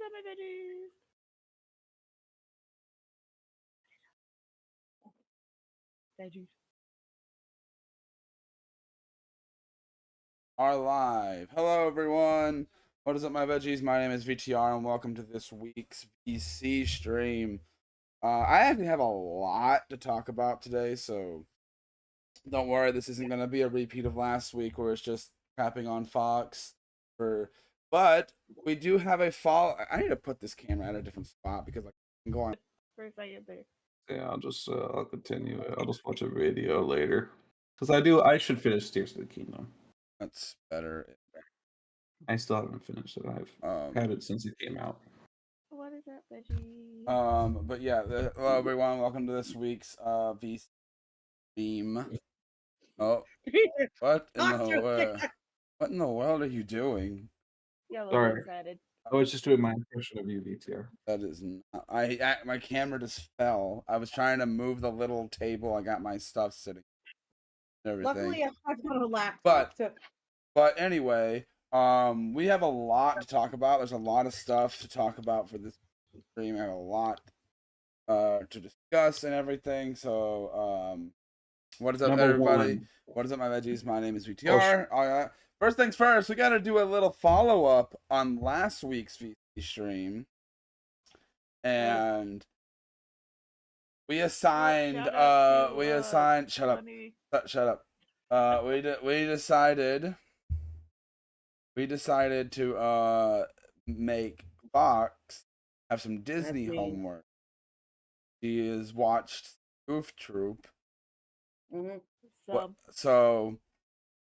up my veggies? Veggies. Are live. Hello, everyone. What is up, my veggies? My name is VTR, and welcome to this week's VC stream. I actually have a lot to talk about today, so don't worry. This isn't going to be a repeat of last week, where it's just crapping on Fox. But we do have a follow. I need to put this camera at a different spot because I can go on. First, I get there. Yeah, I'll continue it. I'll just watch a video later. Because I should finish Tears of the Kingdom. That's better. I still haven't finished it. I've had it since it came out. What is that, veggie? But yeah, hello everyone. Welcome to this week's VC theme. Oh, what in the world are you doing? Yeah, a little Sorry. excited. I was just doing my impression of you, VTR. That is not. My camera just fell. I was trying to move the little table. I got my stuff sitting. And everything. Luckily, I've got a laptop. But anyway, we have a lot to talk about. There's a lot of stuff to talk about for this stream. I have a lot to discuss and everything. So, what is up, everybody? What is up, my veggies? My name is VTR. First things first, we got to do a little follow-up on last week's VC stream. And we assigned, shut up. We decided to make Fox have some Disney homework. She has watched Goof Troop. So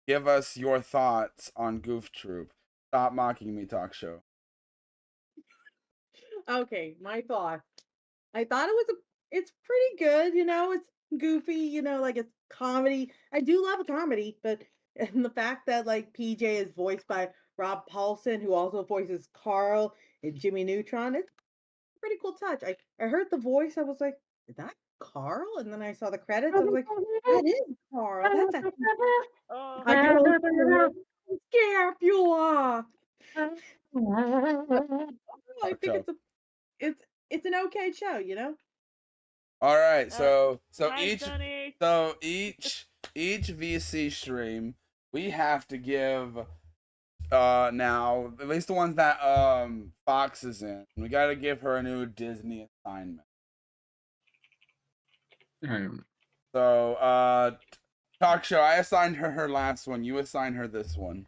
give us your thoughts on Goof Troop. Stop mocking me, talk show. Okay, my thought. I thought it's pretty good, it's goofy, like it's comedy. I do love a comedy, but and the fact that like PJ is voiced by Rob Paulson, who also voices Carl and Jimmy Neutron, it's a pretty cool touch. I heard the voice, I was like, is that Carl? And then I saw the credits, I was like, that is Carl. That's actually Scapula. I think it's an okay show, All right, so Hi, each VC stream we have to give now at least the ones that Fox is in. We got to give her a new Disney assignment. So talk show, I assigned her last one. You assigned her this one.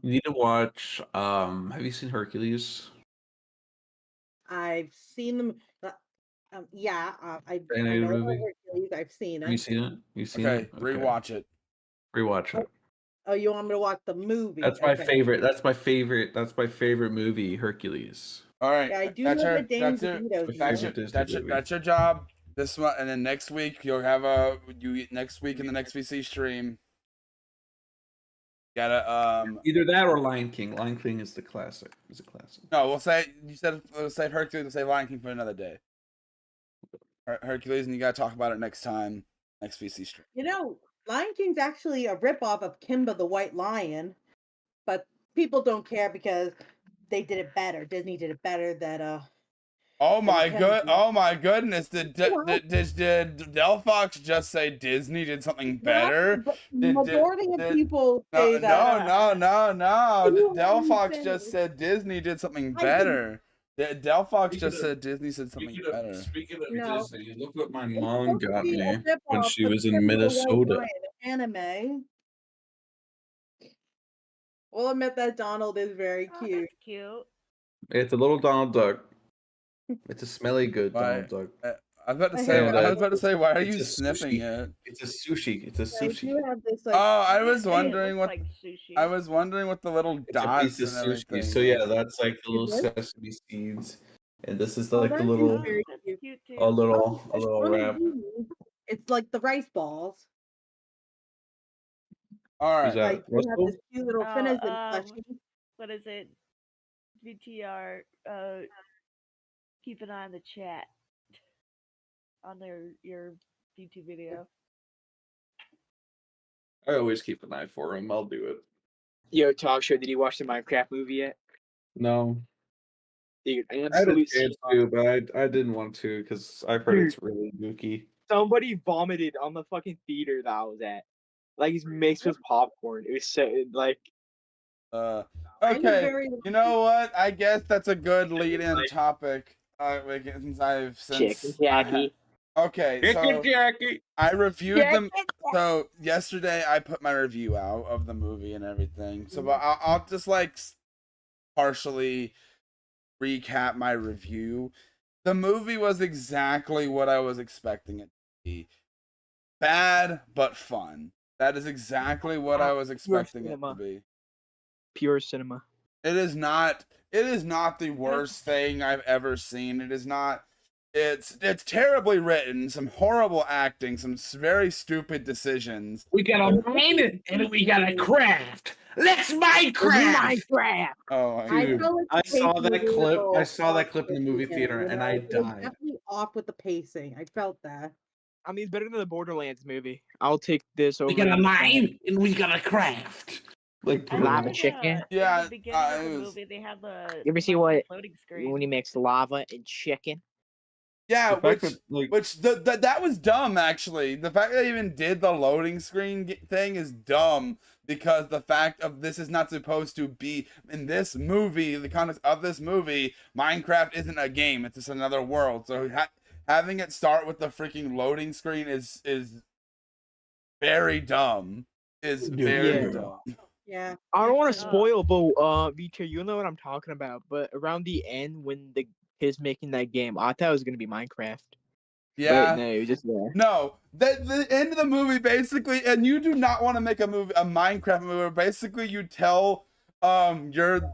You need to watch. Have you seen Hercules? I've seen them. I know Hercules. I've seen it. Have you seen it? You've seen Okay, it? Okay. rewatch it. Rewatch it. Oh, you want me to watch the movie? That's my favorite. That's my favorite movie, Hercules. All right. Yeah, I do that's your job. This one, and then next week you'll have next week in the next VC stream. Gotta either that or Lion King. Lion King is the classic. It's a classic. No, we'll save Hercules. We'll save Lion King for another day. Hercules, and you gotta talk about it next time, next VC stream. Lion King's actually a ripoff of Kimba the White Lion, but people don't care because they did it better. Disney did it better. Oh my goodness! Did Del Fox just say Disney did something better? The majority of people say that. No. Del Fox just said Disney did something better. Del Fox just said Disney said something better. Speaking of Disney, look what my mom got me when she was in Minnesota. Anime. We'll admit that Donald is very cute. That's cute. It's a little Donald Duck. It's a smelly good Donald Duck. I was about to say, why are you sniffing it? It's a sushi. It's a sushi. I was wondering what. I was wondering what the little dots and everything. So yeah, that's like the little sesame seeds, and this is like the little, a little wrap. It's like the rice balls. All right. Like you have this cute little finish. What is it? VTR. Keep an eye on the chat on your YouTube video. I always keep an eye for him. I'll do it. Yo, talk show. Did you watch the Minecraft movie yet? No. Dude, I had a absolute chance to, but I didn't want to because I've heard it's really gooky. somebody vomited on the fucking theater that I was at. Like it's mixed with popcorn. It was so like Okay, you know what? I guess that's a good lead-in topic. Chicken Jackie. Okay, so Jackie. I reviewed them. So yesterday I put my review out of the movie and everything. So, but I'll just like partially recap my review. The movie was exactly what I was expecting it to be. Bad but fun. That is exactly what I was expecting it to be. Pure cinema. It is not the worst thing I've ever seen. It is not. It's terribly written, some horrible acting, some very stupid decisions. We gotta mine it and we gotta craft. Let's Minecraft. Oh, dude, I saw that clip. I saw that clip in the movie pacing, theater, and I It was died. definitely off with the pacing. I felt that. I mean, it's better than the Borderlands movie. I'll take this over. We gotta mine and we gotta craft. Like lava chicken. Yeah, at the beginning of the movie, they had the You ever see what floating screen when he makes lava and chicken? Yeah, The fact that, like- that was dumb actually. The fact that they even did the loading screen thing is dumb because the fact of this is not supposed to be in this movie. The context of this movie, Minecraft isn't a game; it's just another world. So having it start with the freaking loading screen is very dumb. Is very dumb. Yeah. I don't want to spoil, but VT, you know what I'm talking about. But around the end, when the kids making that game, I thought it was gonna be Minecraft. Yeah. But no, it was just there. No, the end of the movie basically, and you do not want to make a Minecraft movie where basically you tell the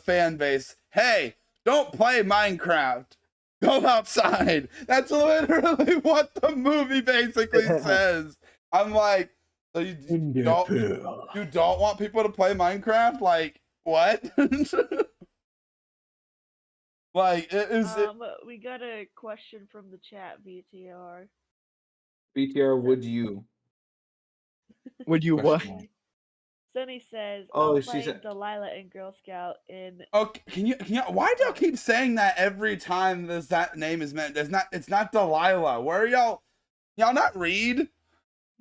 fan base, hey, don't play Minecraft. Go outside. That's literally what the movie basically says. I'm like, so you don't want people to play Minecraft? Like, what? Like, we got a question from the chat, VTR. BTR, would you? Would you what? Sunny says, Oh, I'll she play said- Delilah in Girl Scout in... Okay, can you why do y'all keep saying that every time that name is meant? It's not Delilah. Where are y'all not read?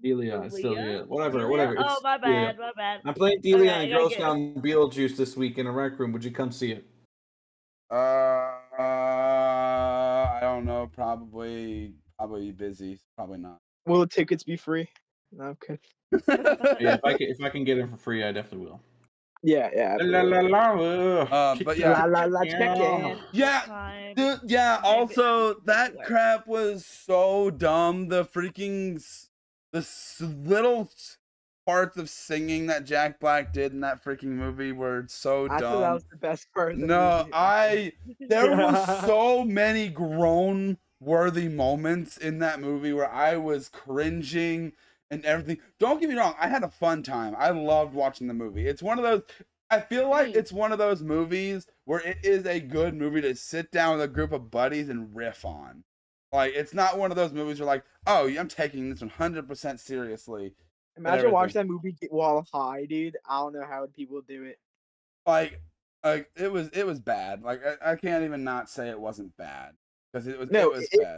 Delia, it's still Delia? whatever. Oh, my bad, my bad. I'm playing Delia Okay, and I gotta Girl get Scout and Beetlejuice this week in a rec room. Would you come see it? I don't know. Probably busy. Probably not. Will the tickets be free? No, okay. Yeah, if I can get in for free, I definitely will. Yeah. But yeah. Chicken. Yeah. Dude, yeah, also that crap was so dumb. The little parts of singing that Jack Black did in that freaking movie were so dumb. I thought that was the best part of the No, movie. there was so many grown worthy moments in that movie where I was cringing and everything. Don't get me wrong, I had a fun time. I loved watching the movie. It's one of those, I feel like it's one of those movies where it is a good movie to sit down with a group of buddies and riff on. Like, it's not one of those movies where like, oh, I'm taking this 100% seriously. Imagine watching that movie while high, dude. I don't know how people do it. Like it was bad. Like I can't even not say it wasn't bad because it was bad.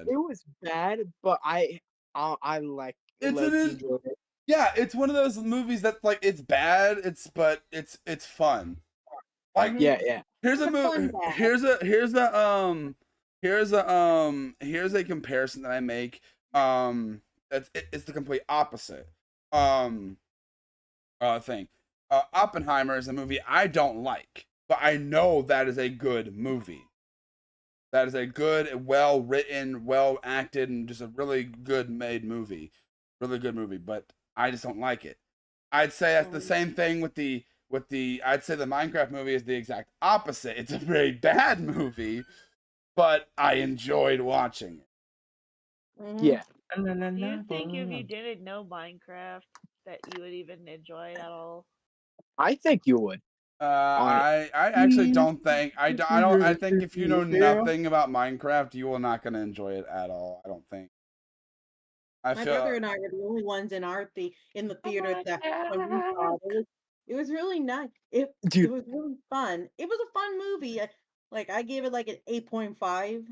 It was bad, but I like it. Yeah, it's one of those movies that's like it's bad. It's fun. Like yeah. Here's a movie. Here's a comparison that I make. It's the complete opposite. Thing. Oppenheimer is a movie I don't like, but I know that is a good movie. That is a good, well written, well acted, and just a really good made movie. Really good movie, but I just don't like it. I'd say that's the same thing with the I'd say the Minecraft movie is the exact opposite. It's a very bad movie, but I enjoyed watching it. Yeah. Do you think if you didn't know Minecraft that you would even enjoy it at all? I think you would. I actually don't think I think if you know nothing about Minecraft, you will not gonna enjoy it at all. I don't think. My brother and I were the only ones in the theater that when we saw it. It was really nice. It was really fun. It was a fun movie. Like I gave it like an 8.5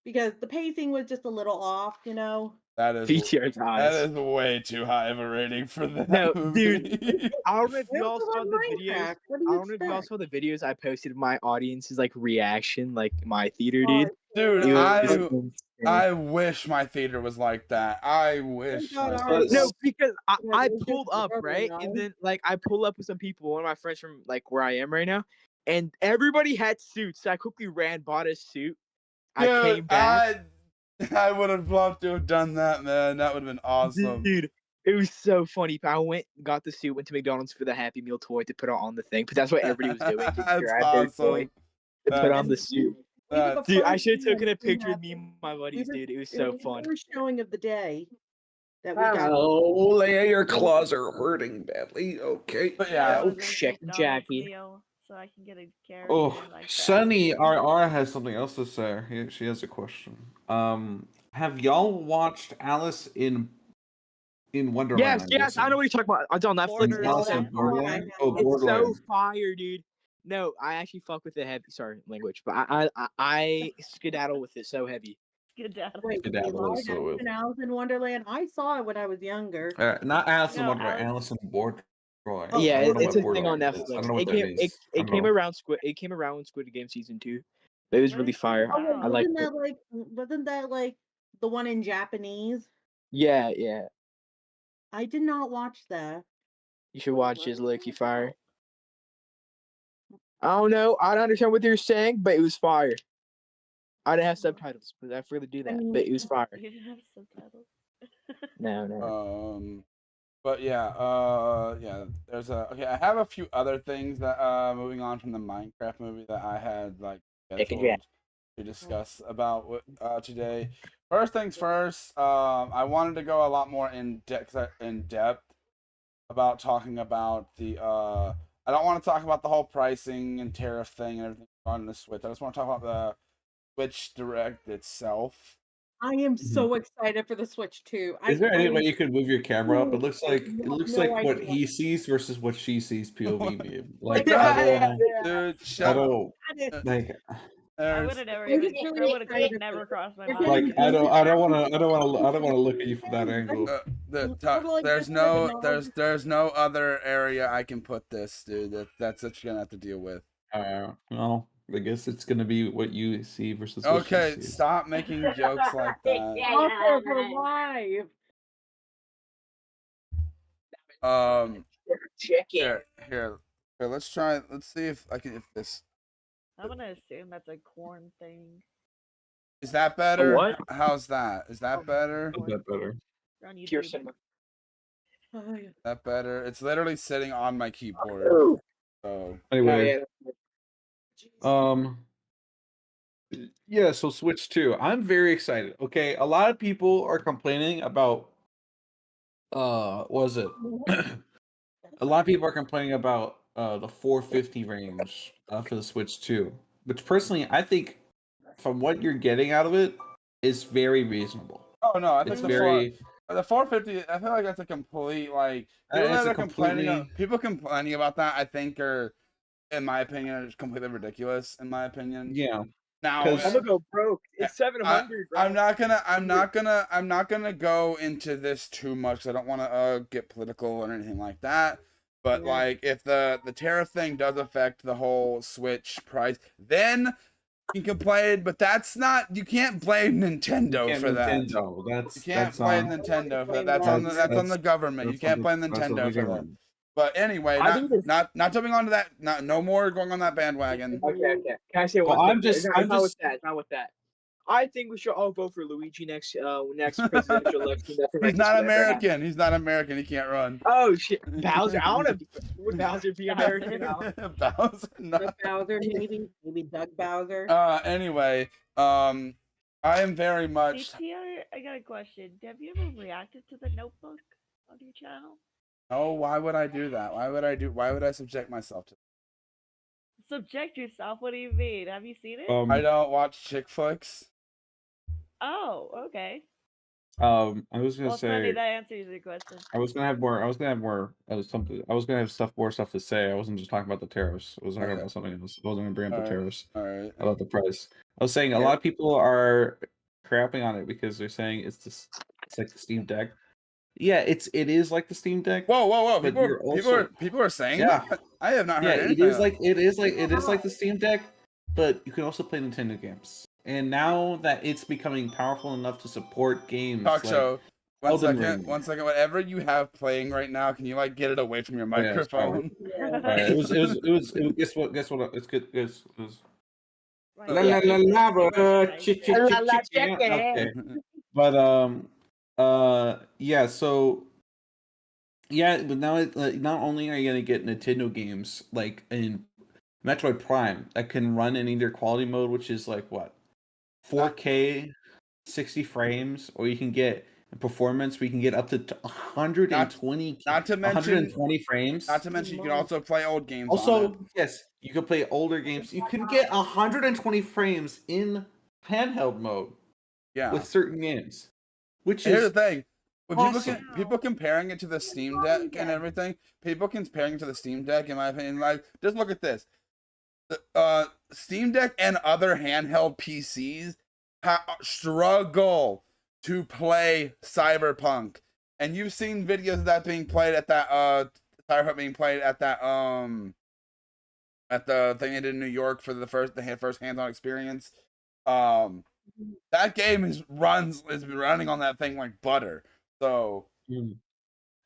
because the pacing was just a little off, you know. That is VTR's eyes. that is way too high of a rating for that No, movie. dude. I don't know if I you all also saw love the videos. Minecraft. What do I you don't know if you all expect? saw the videos I posted of my audience's like reaction, like my theater, Oh, dude. it's Dude, It was hilarious. I wish my theater was like that. I wish God, my ours theater no, was. was. because Yeah, I it's just pulled up, brother right? and And I. then like I pull up with some people, one of my friends from like where I am right now, and everybody had suits. So I quickly ran, bought a suit. I Dude, came back. I would have loved to have done that, man. That would have been awesome. Dude, it was so funny. I went, got the suit, went to McDonald's for the Happy Meal toy to put on the thing, but that's what everybody was doing to That's grab their toy awesome. to put on That's, the suit. We were the that's Dude, I first should have one taken a to picture have- with me and my we buddies, were- dude. It was it so was fun. the first showing of the day that we got. Oh, Leia, your claws are hurting badly. Okay. but yeah. Oh, shit, Jackie. Meal, so I can get a character Oh, like that. Sunny RR has something else to say. She has a question. Have y'all watched Alice in Wonderland? Yes, I know what you're talking about. It's on Netflix. Alice in Borderland. Borderland? Oh, It's so Borderland. fire, dude. No, I actually fuck with the heavy. Sorry, language, but I skedaddle with it so heavy. Skedaddle. Wait, Skedaddle is so action Alice in Wonderland. I saw it when I was younger. Not Alice in No, Wonderland. Alice- Alice in Borderland. Oh, Yeah, I don't know it's what a thing on Borderland is. I Netflix. don't know what It that came means. I it don't came know. around Squid Game season 2. It was What really is fire. Wow. Oh, I liked wasn't it. that like wasn't that like the one in Japanese? Yeah. I did not watch that. You should watch his Licky Fire. I don't know. I don't understand what they're saying, but it was fire. I didn't have subtitles, but I really do that. But it was fire. You didn't have subtitles. No. But yeah, there's I have a few other things that moving on from the Minecraft movie that I had like scheduled to discuss about today. First things first, I wanted to go a lot more in depth about talking about the I don't want to talk about the whole pricing and tariff thing and everything on the Switch. I just want to talk about the Switch Direct itself. I am so excited for the Switch 2. Is there I any way am you could move your camera up? It looks like no what idea. he sees versus what she sees POV view. Like, Dude, I shut up. don't like. I would have never I'm even. just really That would excited have never crossed my They're mind. Like I don't want to look at you from that angle. There's no other area I can put this, dude. That's what you're gonna have to deal with. Well, I guess it's gonna be what you see versus what Okay, she sees. stop making jokes like that. Also for live. Here. Let's try. Let's see if I can. If this I'm gonna assume that's a corn thing. is that better. What? How's that? Is that better? Is that better? On Pure YouTube. cinema. That better? It's literally sitting on my keyboard. So Anyway, yeah. So Switch 2. I'm very excited. Okay, a lot of people are complaining about. What was it? A lot of people are complaining about the 450 range for the Switch 2, which personally I think, from what you're getting out of it, is very reasonable. oh no, I think It's the very. the 450. I feel like that's a complete like people It's that a are complaining. completely- People complaining about that. I think are, in my opinion, are just completely ridiculous. In my opinion. Yeah. Now, 'Cause- I'm gonna go broke. It's 700. I'm not gonna go into this too much. I don't want to get political or anything like that. But Yeah. like, if the tariff thing does affect the whole Switch price, then you can complain. But that's not. You can't blame Nintendo for that. Nintendo. You can't blame Nintendo for that. That's on the government. You can't blame Nintendo for that. But anyway, not jumping onto that. No more going on that bandwagon. Okay. Can I say Well, one I'm thing? just- It's I'm not just- with that. It's not with that. I think we should all vote for Luigi next presidential election. He's not American. He's not American. He can't run. Oh shit, Bowser! I don't know. Would Bowser be American? Bowser, not. Doug Bowser, maybe Doug Bowser. Anyway, I am very much. ATR, I got a question. Have you ever reacted to the Notebook on your channel? Oh, why would I do that? Why would I subject myself to? Subject yourself? What do you mean? Have you seen it? I don't watch chick flicks. Oh, okay. I was gonna Well, Sunny, say that answers your question. I was gonna have more. I was gonna have more. I was gonna have more stuff to say. I wasn't just talking about the tariffs. I was talking about something else. I wasn't gonna bring up the tariffs. All right. About the price. I was saying a lot of people are crapping on it because they're saying it's like the Steam Deck. Yeah, it is like the Steam Deck. Whoa! But People are saying yeah. that. I have not heard Yeah, anything. it is like the Steam Deck, but you can also play Nintendo games. And now that it's becoming powerful enough to support games Talk like show. One second. Ring. Whatever you have playing right now, can you like get it away from your microphone? It was. Guess what? It's good. It was. Right. La la la la. Okay. But yeah. So yeah, but now not only are you gonna get Nintendo games like in Metroid Prime that can run in either quality mode, which is like what 4K, 60 frames, or you can get performance. We can get up to 120. Not to mention 120 frames. Not to mention, you can also play old games. Also, yes, you can play older games. You can get 120 frames in handheld mode. Yeah. With certain games, which here's is the thing. When awesome. people comparing it to the Steam Deck and everything, people comparing it to the Steam Deck, in my opinion, like just look at this. The Steam Deck and other handheld PCs struggle to play Cyberpunk, and you've seen videos of that being played at that Cyberpunk being played at that at the thing they did in New York for the first hands-on experience. That game is running on that thing like butter. So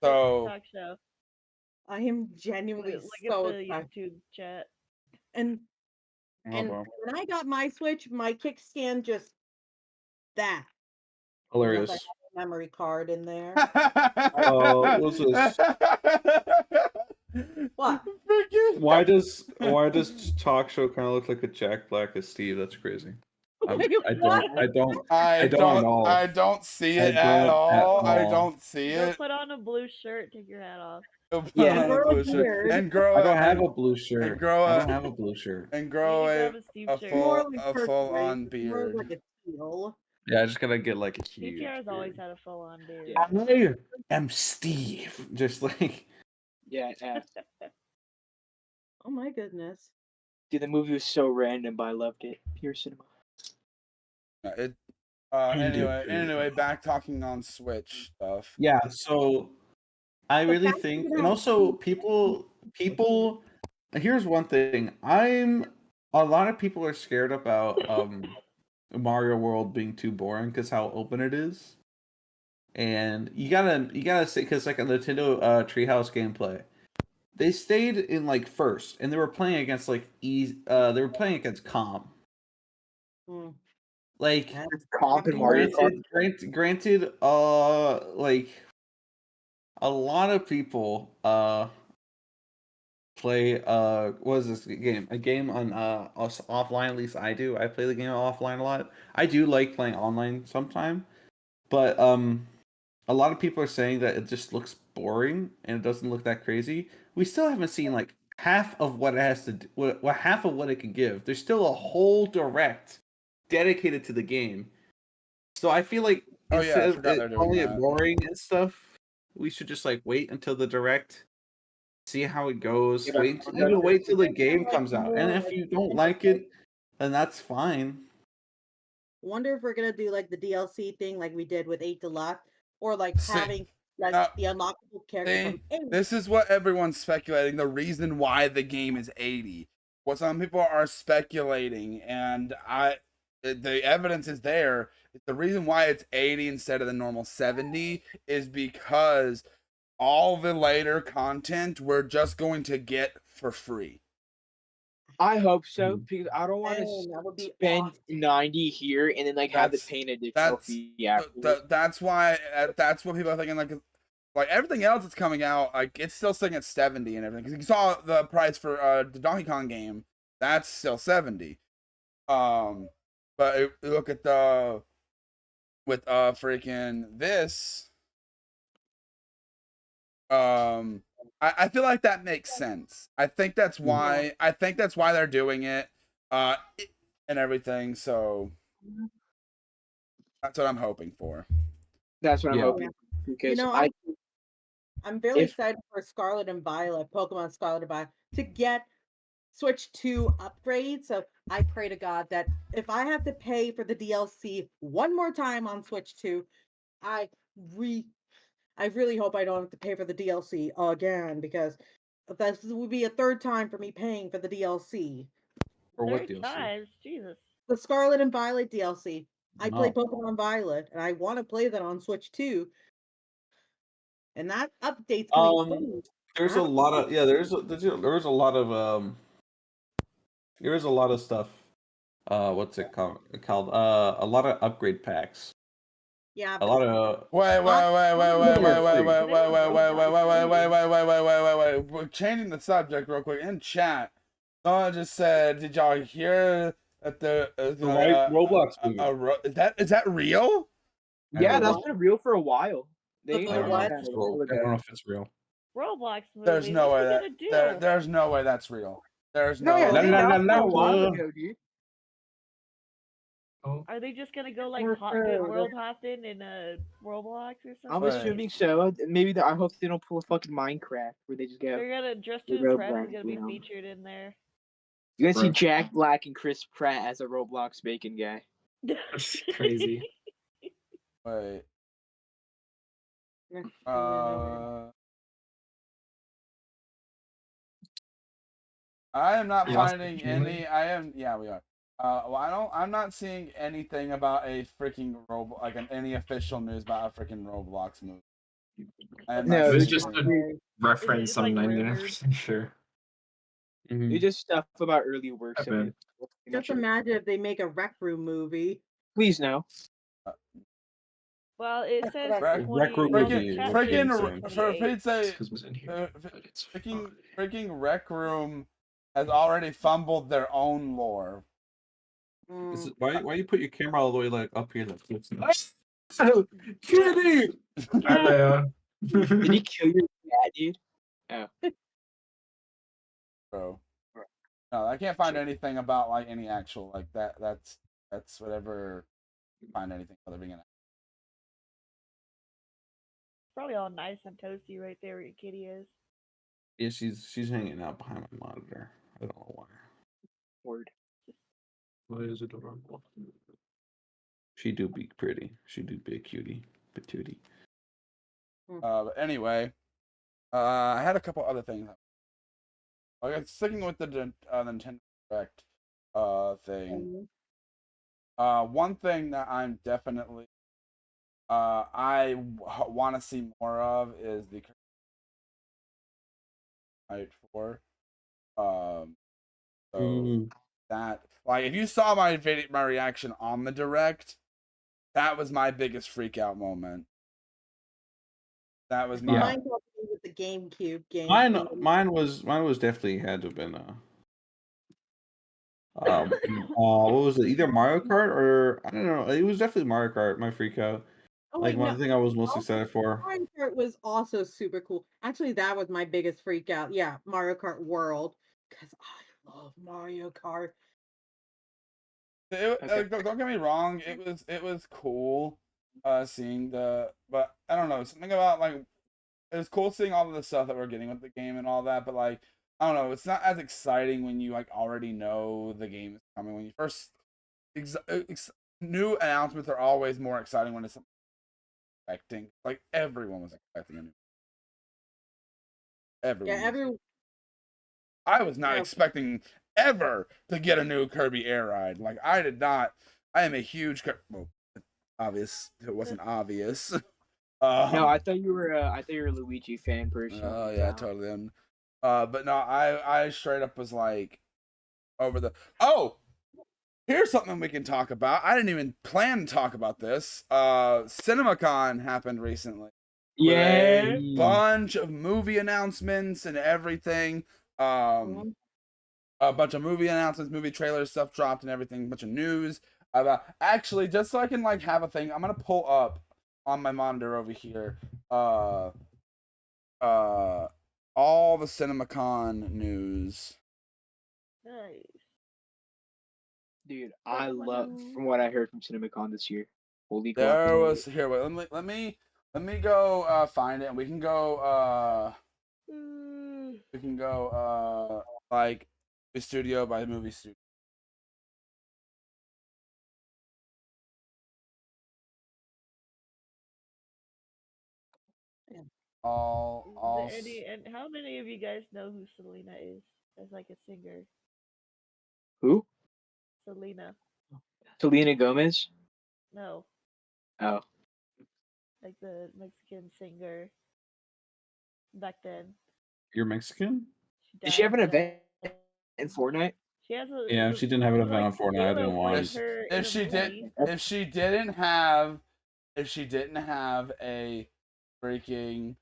Talk show. I am genuinely Look so at the excited. YouTube chat. And when I got my Switch, my kickstand just that. Hilarious. I have a memory card in there. What's this? What? Why does talk show kind of look like a Jack Black as Steve? That's crazy. I don't see it at all. I don't see it. Put on a blue shirt. Take your hat off. Yeah, and grow. I don't have a blue shirt. And grow. I don't have a blue shirt. And grow a full on beard. Like a teal. Yeah, I just gotta get like a huge. BTR has always had a full on beard. I am Steve. Just like. Yeah. Oh my goodness. Dude, the movie was so random, but I loved it. Pure cinema. Anyway, back talking on Switch stuff. Yeah, so I really think, and also people. Here's one thing: a lot of people are scared about Mario World being too boring because how open it is, and you gotta say because like a Nintendo Treehouse gameplay, they stayed in like first, and they were playing against like they were playing against Calm. Like Comp and Mario Kart. Granted, like a lot of people play what is this game? A game on us offline, at least I do. I play the game offline a lot. I do like playing online sometime, but a lot of people are saying that it just looks boring and it doesn't look that crazy. We still haven't seen like half of what it has to do, half of what it can give. There's still a whole direct dedicated to the game. So I feel like instead of calling it boring and stuff, we should just like wait until the direct, see how it goes. Wait till the game comes out, and if you don't like it, then that's fine. Wonder if we're gonna do like the DLC thing, like we did with 8 Deluxe, or like having like the unlockable character. This is what everyone's speculating. The reason why the game is 80. What some people are speculating, and the evidence is there. The reason why it's 80 instead of the normal 70 is because all the later content we're just going to get for free. I hope so, because I don't want to spend 90 here and then like have the paint additional fee. That's why. That's what people are thinking. Like everything else that's coming out, like it's still sitting at 70 and everything. Because you saw the price for the Donkey Kong game, that's still 70. But look at with freaking this. I feel like that makes sense. I think that's why they're doing it, and everything. So that's what I'm hoping for. That's what I'm Yeah. hoping because know, I'm very excited for Scarlet and Violet, Pokemon Scarlet and Violet, to get Switch 2 upgrade. So I pray to God that if I have to pay for the DLC one more time on Switch 2, I really hope I don't have to pay for the DLC again, because this would be a third time for me paying for the DLC. Or what Third DLC? times, Jesus. The Scarlet and Violet DLC. I play No. Pokemon Violet, and I want to play that on Switch 2. And that update's coming soon. There's a lot of there's a lot of there's a lot of stuff. What's it called? A lot of upgrade packs. Yeah, A lot of Wait. We're changing the subject real quick. In chat, someone just said, "Did y'all hear that the Roblox movie. is that real?" Yeah, that's what? been real for a while. They The I don't know what? if it's real. I don't know if it's real. Roblox movie. There's no what way are that they gonna do? there's no way that's real. There's No, no yeah, way. they announced it a while ago, dude. Are they just gonna go like world hopping in Roblox or something? I'm assuming so. Maybe I hope they don't pull a fucking Minecraft where they just go. They're gonna Just the to Impress Roblox, is gonna you be know. featured in there. You're gonna see Jack Black and Chris Pratt as a Roblox bacon guy. That's crazy. Wait. I am not finding any. Yeah, we are. Well, I'm not seeing anything about a freaking any official news about a freaking Roblox movie. No, It was it's just a reference. just, I'm like, 99% sure. It's just stuff about early works of it. Just imagine if they make a Rec Room movie. Please no. Well, it says Rec Room movie. For Pete's sake, Because it was in here. But it's freaking Rec Room has already fumbled their own lore. Why you put your camera all the way like up here like this? Kitty! Hi there. Did he kill your cat, dude? Oh. Bro. No, I can't find anything about like any actual like that. That's whatever. Find anything other being an. Probably all nice and toasty right there where your kitty is. Yeah, she's hanging out behind my monitor. I don't know why. Word. Why is it adorable? She do be pretty. She do be a cutie, patootie. But anyway, I had a couple other things. Okay, sticking with the Nintendo Direct thing. One thing that I'm definitely I want to see more of is the Night 4. So that, like, if you saw my reaction on the Direct, that was my biggest freak out moment. That was my Mine with the GameCube game. Mine was definitely had to have been what was it? Either Mario Kart or I don't know. It was definitely Mario Kart. My freak out. One thing I was most excited for. Mario Kart was also super cool. Actually, that was my biggest freak out. Yeah, Mario Kart World, because I love Mario Kart. Don't get me wrong. It was cool, seeing but I don't know, something about like it was cool seeing all of the stuff that we're getting with the game and all that. But like I don't know, it's not as exciting when you like already know the game is coming. When you first new announcements are always more exciting when it's something expecting. Like everyone was expecting a new. Everyone. I was not expecting ever to get a new Kirby Air Ride. Like I did not. I am a huge obvious. It wasn't obvious. No, I thought you were a Luigi fan person. Oh yeah, totally. But no, I straight up was like over the. Oh, here's something we can talk about. I didn't even plan to talk about this. CinemaCon happened recently. Yeah. A bunch of movie announcements and everything. A bunch of movie announcements, movie trailers, stuff dropped, and everything. A bunch of news. Actually, just so I can like have a thing, I'm gonna pull up on my monitor over here. All the CinemaCon news. Nice. Dude, I love from what I heard from CinemaCon this year. Holy There guacamole. was here. Wait, let me go find it, and we can go like the studio by movie studio. All And how many of you guys know who Selena is as like a singer? Who? Selena. Selena Gomez? No, Oh. like the Mexican singer back then. You're Mexican? She Did she have an died, event in Fortnite? She has a Yeah, if she didn't have an event on Fortnite, I didn't played watch. her in a movie. if she didn't have a freaking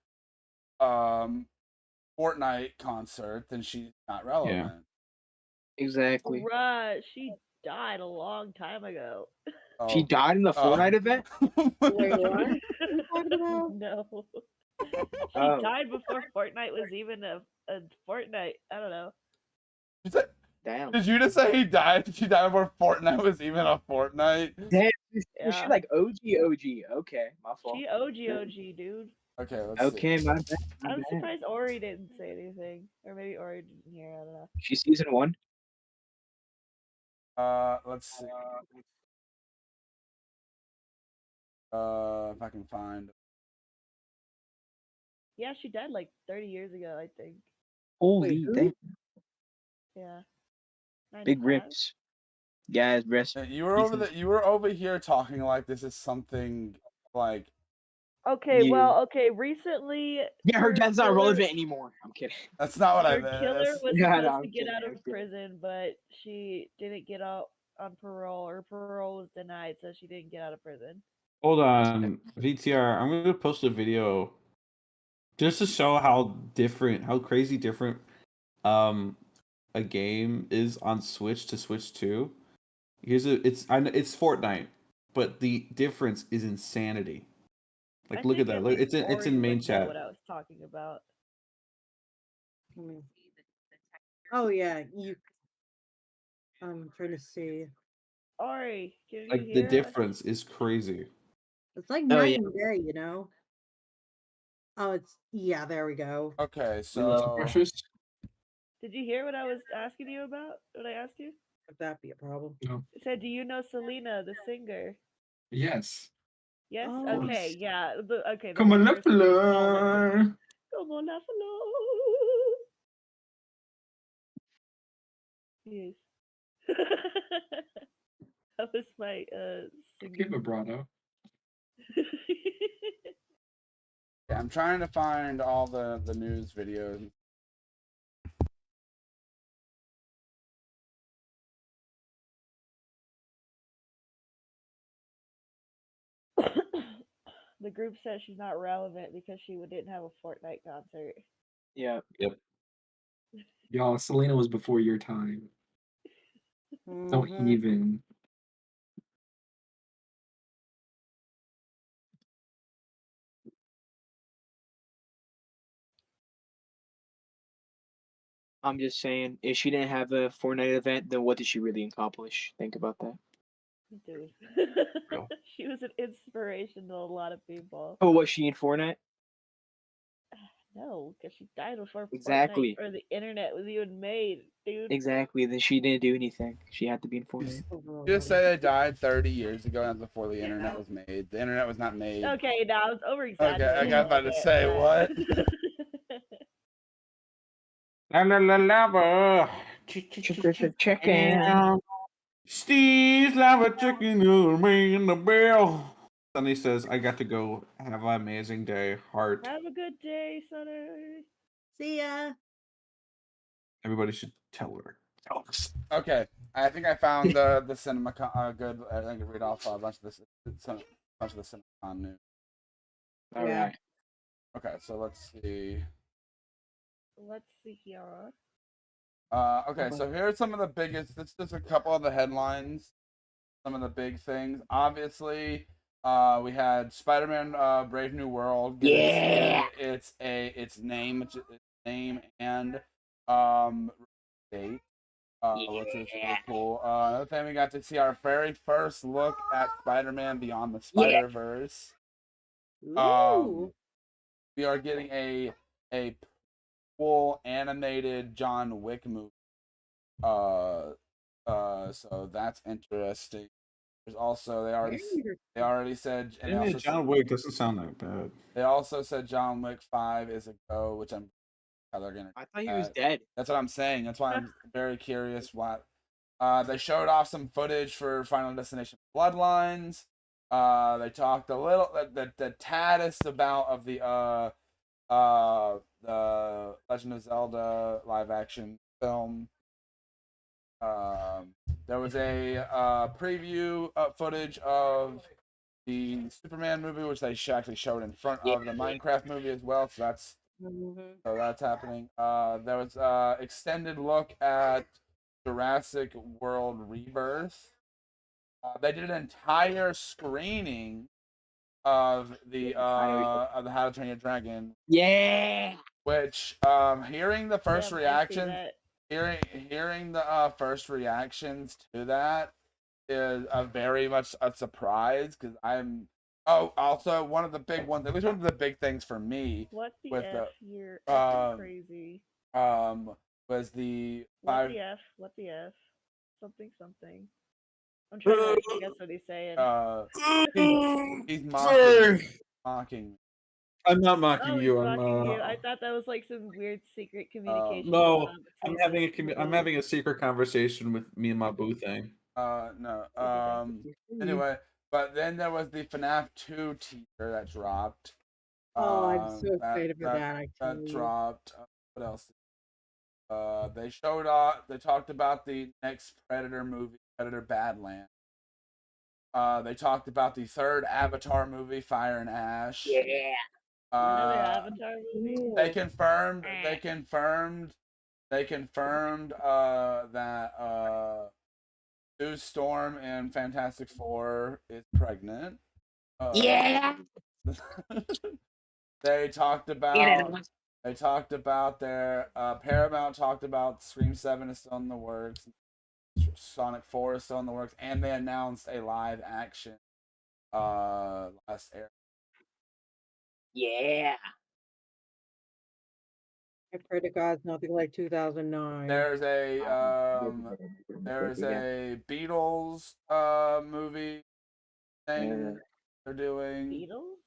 Fortnite concert, then she's not relevant. Exactly. Right, she died a long time ago. She died in the Fortnite event? Wait, what? What are you talking about? No. She Oh. died before Fortnite was even a Fortnite. I don't know. Damn. Did you just say he died? She died before Fortnite was even a Fortnite? Damn. Yeah. She like OG. Okay, my fault. She OG, dude. Okay, let's Okay, see. my bad. I'm surprised Ori didn't say anything. Or maybe Ori didn't hear, I don't know. She's season 1? Let's see. If I can find. Yeah, she died like 30 years ago, I think. Holy damn. Yeah. Big 95? rips. Guys, rest. You were over here talking like this is something like. Okay, Yeah. well, recently. Yeah, her death's not killer- relevant anymore. I'm kidding. That's not what I Her meant. killer was Yeah, supposed no, to I'm get kidding, out I'm of kidding. prison, but she didn't get out on parole, or parole was denied, so she didn't get out of prison. Hold on, VTR. I'm gonna post a video just to show how crazy different, a game is on Switch to Switch 2. It's Fortnite, but the difference is insanity. Like, look at that. Look, it's in main chat. What I was talking about. Oh yeah, you. I'm trying to see. Ori, can you Like, hear the us? difference is crazy. It's like Oh, night yeah. and day, you know. Oh, yeah. There we go. Okay, so. Precious? Did you hear what I was asking you about? What I asked you? Could that be a problem? No. I said, do you know Selena, the singer? Yes. Yes. Oh. Okay. Yeah. Okay. Come on, first la small reference. fleur. Come on, la fleur. Yes. That was my Give singing. vibrato. Yeah, I'm trying to find all the news videos. The group says she's not relevant because she didn't have a Fortnite concert. Yeah. Yep. Y'all, Selena was before your time. Don't Mhm. even. I'm just saying, if she didn't have a Fortnite event, then what did she really accomplish? Think about that. Dude. Real. She was an inspiration to a lot of people. Oh, was she in Fortnite? No, because she died before Exactly. Fortnite or the internet was even made, dude. Exactly. Then she didn't do anything. She had to be in Fortnite. Just say they died 30 years ago, and before the internet was made. The internet was not made. Okay, now I was over Okay, exaggerating. I got about to say what? La la la lava. Chicken. Steve's lava chicken ring the bell. Sunny says, "I got to go. Have an amazing day. Heart." Have a good day, Sonny. See ya. Everybody should tell her. Okay, I think I found the cinema good. I think I read off a bunch of the CinemaCon news. All Yeah. right. Okay, so let's see. Let's see here. Okay, so here are some of the biggest. This is just a couple of the headlines. Some of the big things. Obviously, we had Spider-Man: Brave New World. Yeah. Its name and date. which is really cool. Another thing, we got to see our very first look at Spider-Man Beyond the Spider-Verse. Ooh. We are getting a full animated John Wick movie. So that's interesting. There's also they already said, and Yeah, John Wick doesn't sound that bad. They also said John Wick 5 is a go, which I'm how they're gonna. I thought he was dead. That's what I'm saying. That's why I'm very curious what. They showed off some footage for Final Destination Bloodlines. They talked a little, the taddest about of the Legend of Zelda live action film. There was a preview footage of the Superman movie, which they actually showed in front of the Minecraft movie as well. So that's happening. There was extended look at Jurassic World Rebirth. They did an entire screening of the How to Train Your Dragon. Yeah. Which hearing the first reaction, hearing the first reactions to that is a very much a surprise because I'm. Oh, also one of the big ones. At least one of the big things for me. What the with F? You're crazy. Was the What the F? What the F? Something something. I'm trying to actually guess what he's saying. He's mocking. I'm not mocking Oh, you. he's mocking you. I thought that was like some weird secret communication. No, I'm having a secret conversation with me and my boo thing. No. Anyway, but then there was the FNAF 2 teaser that dropped. Oh, I'm so excited for that. That dropped. What else? They showed off. They talked about the next Predator movie, Predator Badlands. They talked about the third Avatar movie, Fire and Ash. Yeah. Another Avatar movie. They confirmed. That Sue Storm in Fantastic Four is pregnant. Yeah. They talked about. They talked about their Paramount talked about Scream 7 is still in the works, Sonic 4 is still in the works, and they announced a live action last air. Yeah. I pray to God, nothing like 2009. There's a Beatles movie thing they're doing. Beatles?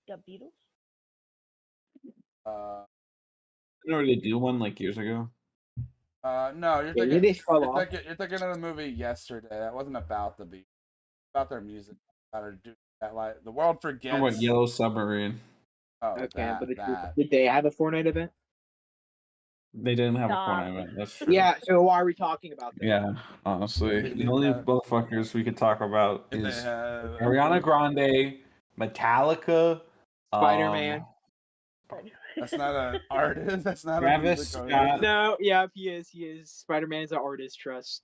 Got Beatles? Didn't already do one like years ago. No, you're thinking of the movie Yesterday. That wasn't about the Beatles. About their music. Like the world forgets. What Yellow Submarine? Oh, okay, but did they have a Fortnite event? They didn't have a Fortnite event. That's true. Yeah, so why are we talking about that? Yeah, honestly, the only motherfuckers we could talk about is Ariana Grande, Metallica, Spider-Man. That's not an artist. That's not Travis Scott. No, yeah, he is. He is. Spider-Man's an artist. Trust.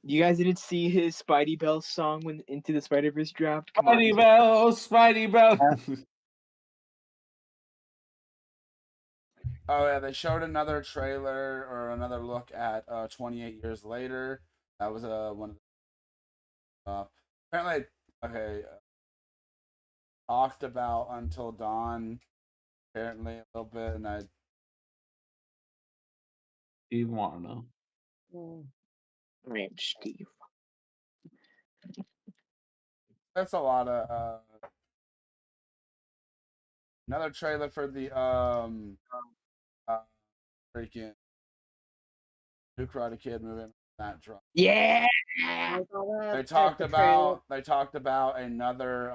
You guys didn't see his Spidey Bells song when Into the Spider-Verse dropped? Spidey Bells, Spidey Bells. Oh yeah, they showed another trailer or another look at 28 Years Later. That was one of the apparently talked about Until Dawn apparently a little bit, and I You want to know? I am Steve. That's a lot of another trailer for the freaking New Karate Kid movie that dropped. Yeah. They talked about another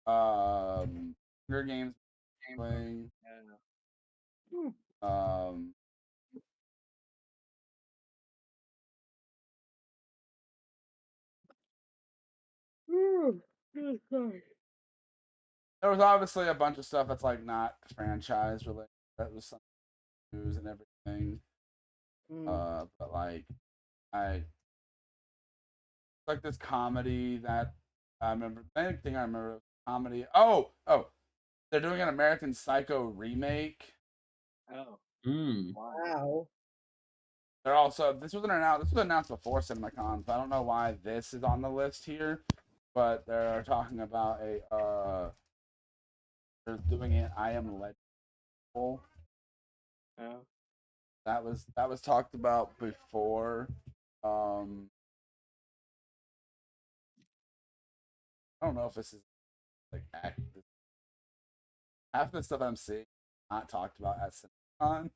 Hunger Games playing. There was obviously a bunch of stuff that's like not franchise related. That was some news and everything. But like like this comedy that I remember. The main thing I remember was comedy. Oh, they're doing an American Psycho remake. Oh. Wow. They're also this was announced before CinemaCon, so I don't know why this is on the list here, but they're talking about they're doing it I Am Legend. Oh. That was talked about before. I don't know if this is like half the stuff I'm seeing not talked about at CinemaCon.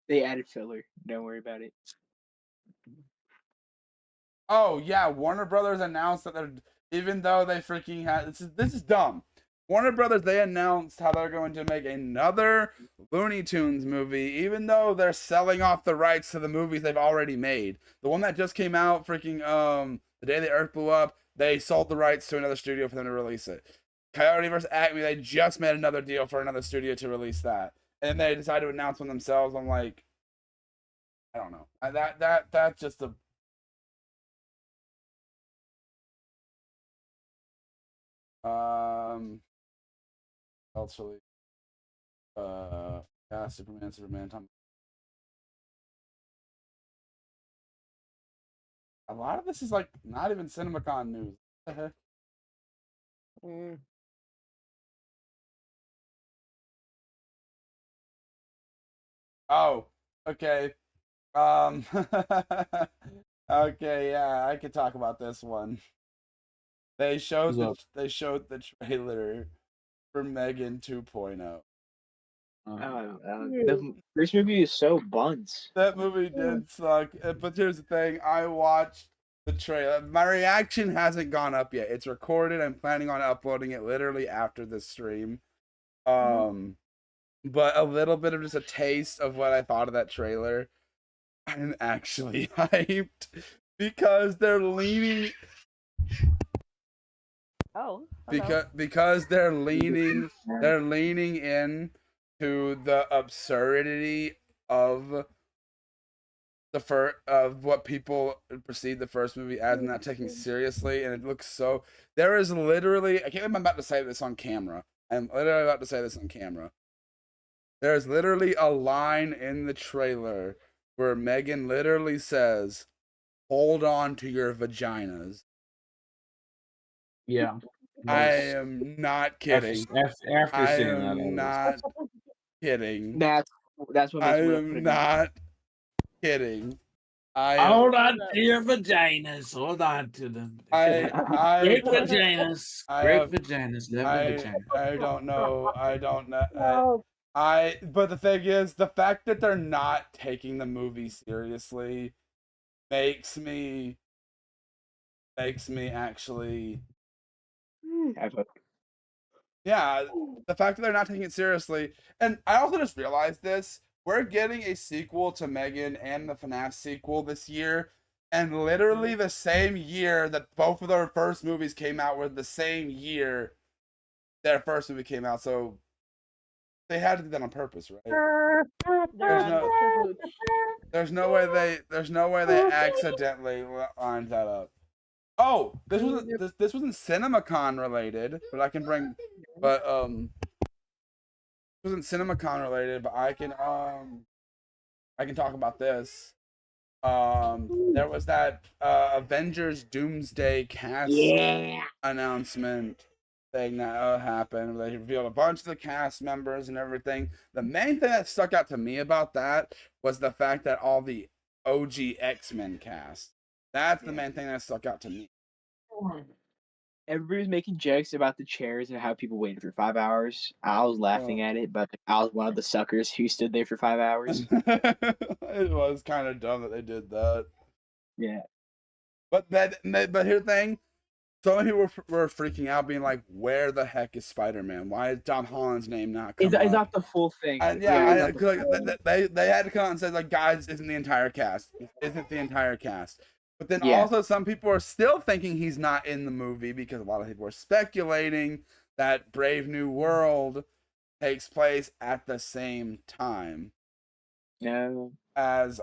They added filler. Don't worry about it. Oh yeah, Warner Brothers announced that they're even though they freaking had this is dumb. Warner Brothers, they announced how they're going to make another Looney Tunes movie, even though they're selling off the rights to the movies they've already made. The one that just came out, freaking The Day the Earth Blew Up, they sold the rights to another studio for them to release it. Coyote vs. Acme, they just made another deal for another studio to release that, and they decided to announce one themselves. I'm like, I don't know. That's just a actually, yeah, Superman, Tom. A lot of this is like not even CinemaCon news. What the heck? Oh, okay. Okay, yeah, I could talk about this one. They showed the trailer for Megan 2.0. The first movie is so buns. That movie did suck. But here's the thing: I watched the trailer. My reaction hasn't gone up yet. It's recorded. I'm planning on uploading it literally after this stream. But a little bit of just a taste of what I thought of that trailer. I'm actually hyped because they're leaning. Oh. Because they're leaning in to the absurdity of of what people perceive the first movie as, and not taking seriously. And it looks so. There is literally, I can't believe I'm about to say this on camera. I'm literally about to say this on camera. There's literally a line in the trailer where Megan literally says, "Hold on to your vaginas." Yeah. I am not kidding. After I seeing that, am not kidding. That's what I makes it am not kidding. Hold on to your vaginas. Hold on to them. Great vaginas. Great vaginas. I don't know. But the thing is, the fact that they're not taking the movie seriously makes me actually. Yeah, the fact that they're not taking it seriously. And I also just realized this. We're getting a sequel to Megan and the FNAF sequel this year. And literally the same year that both of their first movies came out were the same year their first movie came out. So they had to do that on purpose, right? There's no way they accidentally lined that up. Oh, this wasn't CinemaCon related, but I can bring, but it wasn't CinemaCon related, but I can talk about this. There was that Avengers Doomsday cast announcement thing that happened. They revealed a bunch of the cast members and everything. The main thing that stuck out to me about that was the fact that all the OG X-Men cast. That's the main thing that stuck out to me. Everybody was making jokes about the chairs and how people waited for 5 hours. I was laughing at it, but I was one of the suckers who stood there for 5 hours. It was kind of dumb that they did that. Yeah. But here's the thing. So many people were freaking out, being like, "Where the heck is Spider-Man? Why is Tom Holland's name not coming up?" It's not the full thing. And they had to come out and say, like, guys, isn't the entire cast. But then also some people are still thinking he's not in the movie because a lot of people are speculating that Brave New World takes place at the same time. No. As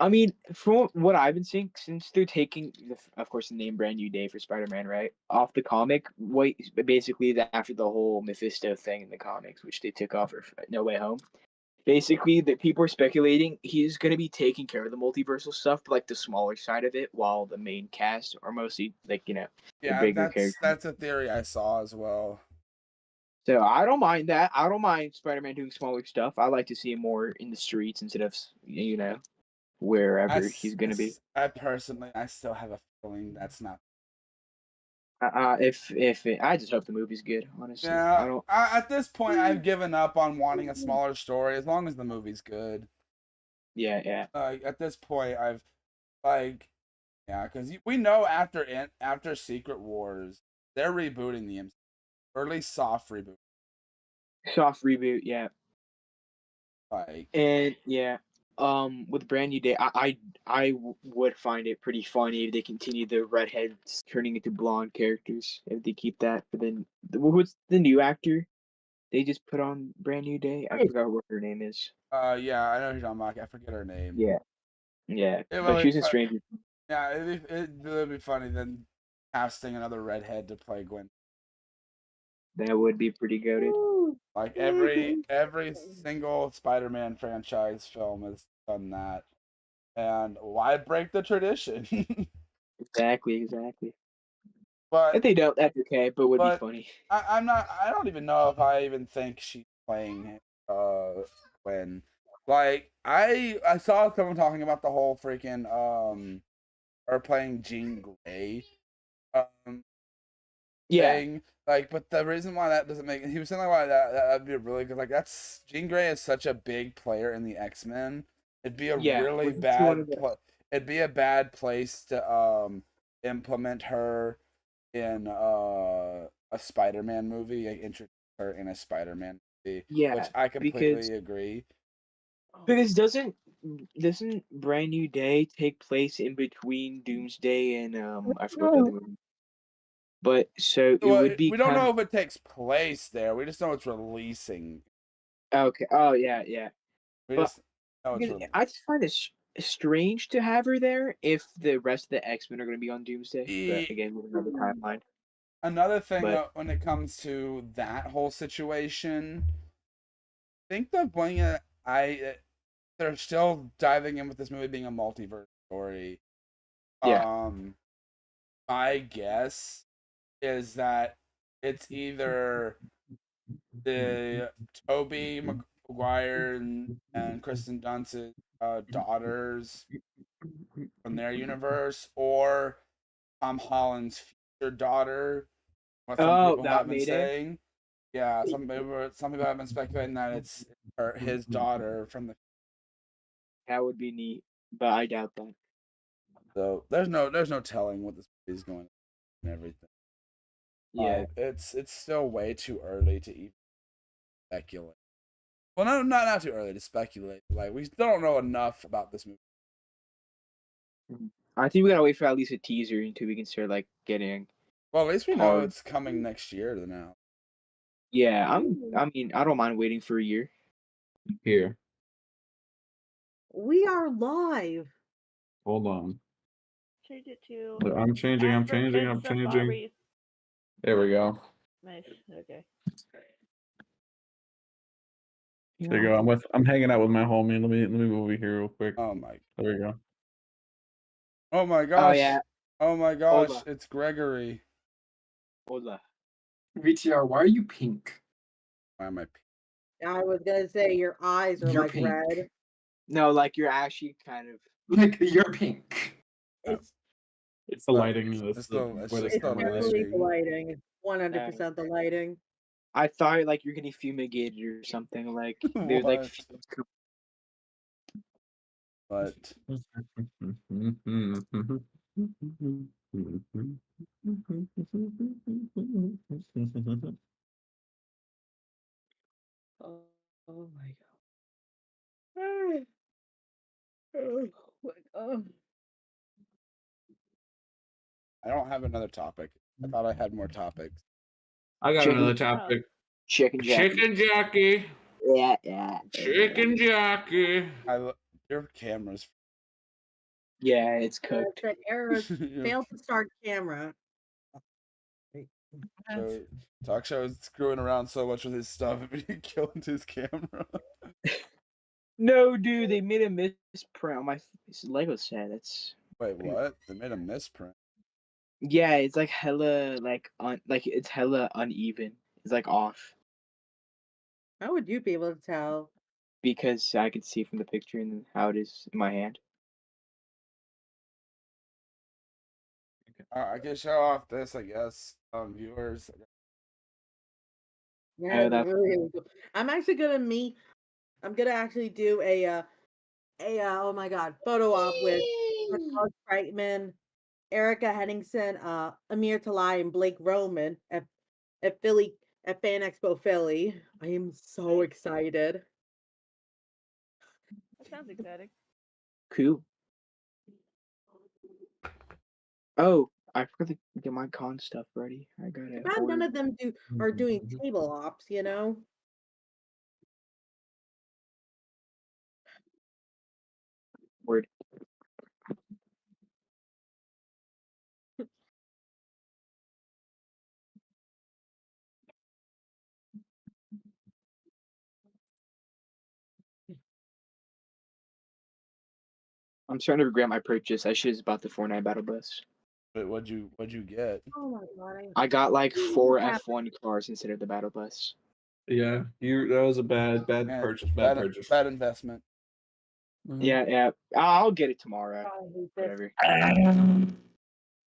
I mean, from what I've been seeing, since they're taking, of course, the name Brand New Day for Spider-Man, right, off the comic, basically after the whole Mephisto thing in the comics, which they took off for No Way Home, basically, the people are speculating he's going to be taking care of the multiversal stuff, like the smaller side of it, while the main cast are mostly, like, the Yeah, bigger characters. that's a theory I saw as well. So I don't mind that. I don't mind Spider-Man doing smaller stuff. I like to see him more in the streets instead of, wherever he's going to be. I still have a feeling that's not. I just hope the movie's good. Honestly, Yeah, I don't. at this point, I've given up on wanting a smaller story as long as the movie's good. Yeah. At this point, because we know after Secret Wars, they're rebooting the MCU, or at least soft reboot. Soft reboot, yeah. And yeah, with Brand New Day, I would find it pretty funny if they continue the redheads turning into blonde characters. If they keep that, but then what's the new actor they just put on Brand New Day? I forgot what her name is. Yeah, I know who you're talking about. I forget her name. Yeah, but she was in Stranger. Yeah, it would be funny then casting another redhead to play Gwen. That would be pretty goated. Like every single Spider-Man franchise film has done that, and why break the tradition? Exactly. But If they don't, that's okay. But it would be funny. I'm not. I don't even know if I even think she's playing Gwen. Like I saw someone talking about the whole freaking or playing Jean Grey thing. Like, but the reason why that doesn't make, he was saying like why that'd be really good. Like that's, Jean Grey is such a big player in the X-Men. It'd be a really bad it'd be a bad place to implement her in a Spider-Man movie, like introduce her in a Spider-Man movie. Yeah, which I completely agree. Because doesn't Brand New Day take place in between Doomsday and I forgot the other movie. But so it would be. We don't know if it takes place there. We just know it's releasing. Okay. Oh yeah. We but just know it's I just find it strange to have her there if the rest of the X-Men are going to be on Doomsday. But again, with another timeline. Another thing when it comes to that whole situation, I think the point they're still diving in with this movie being a multiverse story. Yeah. My guess is that it's either the Tobey Maguire and Kristen Dunst's daughters from their universe, or Tom Holland's future daughter. What some people have been saying. Yeah, some people have been speculating that it's his daughter from the. That would be neat, but I doubt that. So there's no telling what this movie is going and everything. Yeah, it's still way too early to even speculate. Well, no, not too early to speculate. Like we still don't know enough about this movie. I think we gotta wait for at least a teaser until we can start like getting. Well, at least we know it's coming next year now. Yeah, I mean, I don't mind waiting for a year. Here. We are live. Hold on. Change it to. I'm changing. There we go. Nice. Okay. There you go. I'm hanging out with my homie. Let me move over here real quick. Oh my. There we go. Oh my gosh. Oh yeah. Oh my gosh. It's Gregory. Hola. VTR, why are you pink? Why am I pink? I was gonna say your eyes are like pink. red. No, like you're actually kind of like you're pink. It's the lighting. It's definitely the lighting. 100% the lighting. I thought like you're getting fumigated or something. Like there's like. But. Oh my god. Oh my god. I don't have another topic. I thought I had more topics. I got another topic. Chicken Jackie. Yeah. Chicken Jackie. Your camera's. Yeah, it's cooked. The error failed to start camera. So, Talk Show is screwing around so much with his stuff, he killed his camera. No, dude, they made a misprint on my Lego set. That's Wait, what? They made a misprint. yeah, it's like hella it's hella uneven. It's like off How would you be able to tell? because I could see from the picture and how it is in my hand. I can show off this, I guess, viewers. Yeah, Oh, that's really cool. I'm actually gonna I'm gonna actually do a oh my god photo op with Charles Brightman, Erica Henningsen, Amir Talai, and Blake Roman at Philly at Fan Expo Philly. I am so excited. That sounds exciting. cool. Oh, I forgot to get my con stuff ready. I gotta Glad none order. of them are doing table ops, you know. Word. I'm starting to regret my purchase. I should have bought the Fortnite Battle Bus. But what'd you get? Oh my god! I got like 4 F1 cars instead of the Battle Bus. Yeah, that was a bad Man, purchase. Bad purchase. Bad investment. Yeah. I'll get it tomorrow. God, I hate this.